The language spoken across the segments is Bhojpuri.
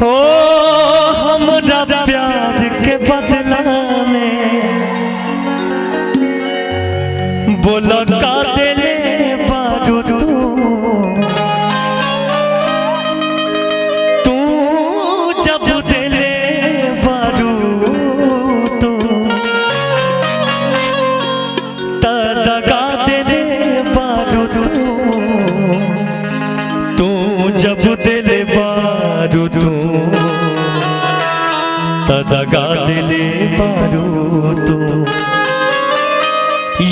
हो हमरा प्यार के बदला में बोला का देले बारू तू जब देले बारू दगा देले बारू तू जब देले बारू दगा देले बारू तू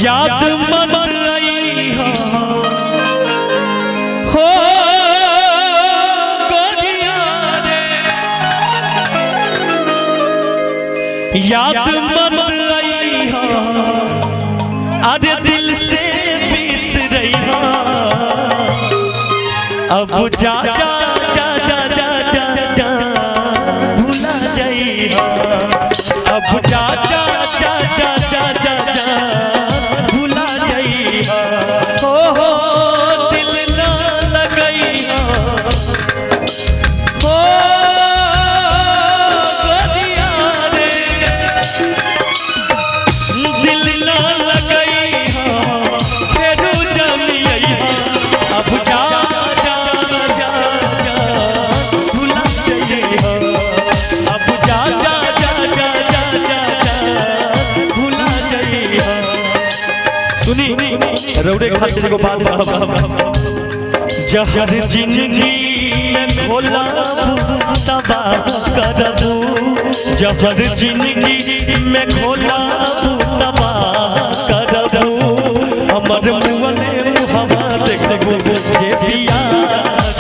याद मत आई हो गोरिया रे याद मत आई अरे दिल से बिसरई अब जा जा जा जा जा जा जा भूला जाई अब जा जा जा जा जा जा जा भूला जाई हो दिल ना लगई हो गोरिया रे दिल ना लगई फेरू जमियई अब जा जा जा जा भूला जाई अब जा जा जा जा जा जा भूला जाई सुनी रौड़े खातिर को बात जहर जिंदगी में भोला तबाह करबू जहर जिंदगी में भोला तबाह करबू हमर मुँहले मुहवा देखबू जे दिया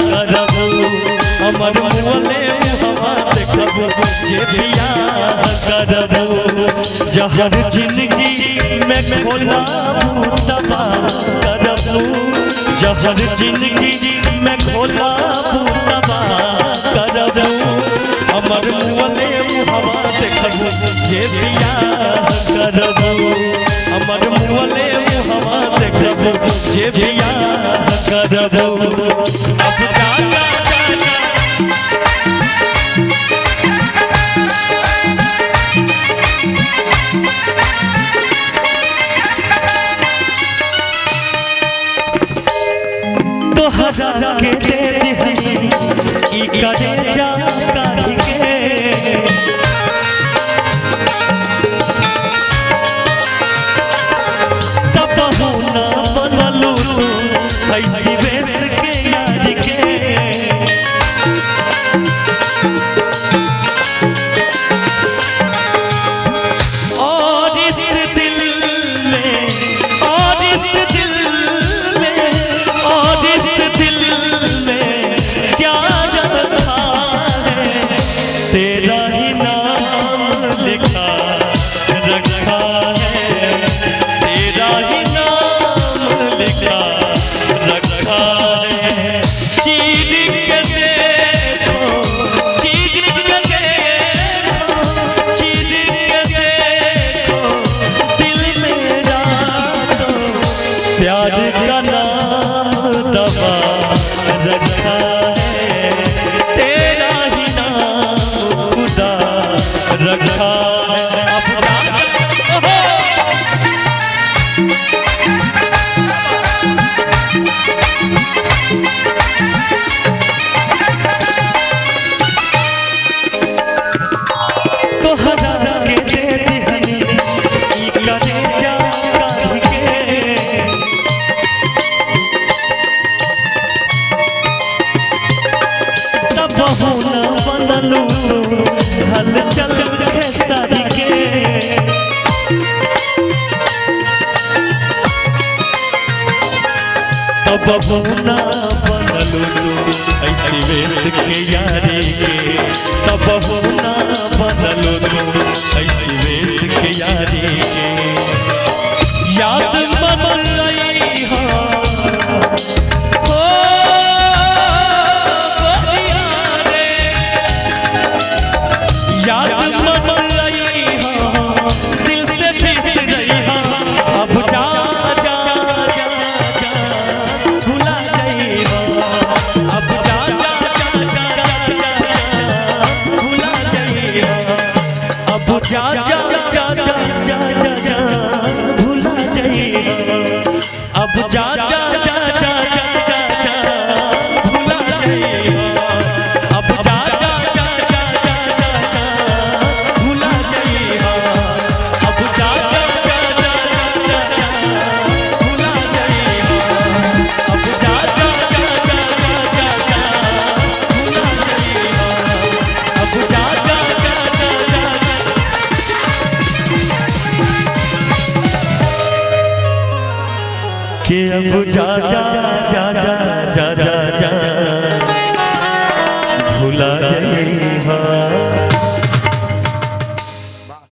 करबू हमर मुँहले मुहवा देखबू जे दिया करबू जहर जिंदगी में भोला तबाह करबू जहर जिंदगी में भोला तबाह करबू हमर मुँहले मुहवा देखबू जे दिया करबू हमर मुँहले मुहवा देखबू जे दिया करबू अब जा जा जा तोहरा के दे दिहनी ई करे जा काढ़ी के तब ना बनलू ऐसी वेश के यार के और इस दिल में और इस दिल में और इस दिल में क्या रखा है तेरा ही नाम लिखा रखा है तेरा ही नाम लिखा रखा है चीर के देखो चीर के देखो चीर के देखो दिल मेरा तो प्यार का नाम दबा रखा है तेरा ही नाम खुदा रखा है अब तोहरा के दे दिहनी ई करे जा काढ़ी के तब ना बनलू हल चल खेसारी के तब ना बनलू ऐसी वेश के यारी के तब ना बनलू ऐसी वेश के यारी के याद मत आई हो गोरिया रे याद मत आई दिल से बिसरई अब जा जा जा जा भूला जाई अब जा जा जा जा कि अब जा जा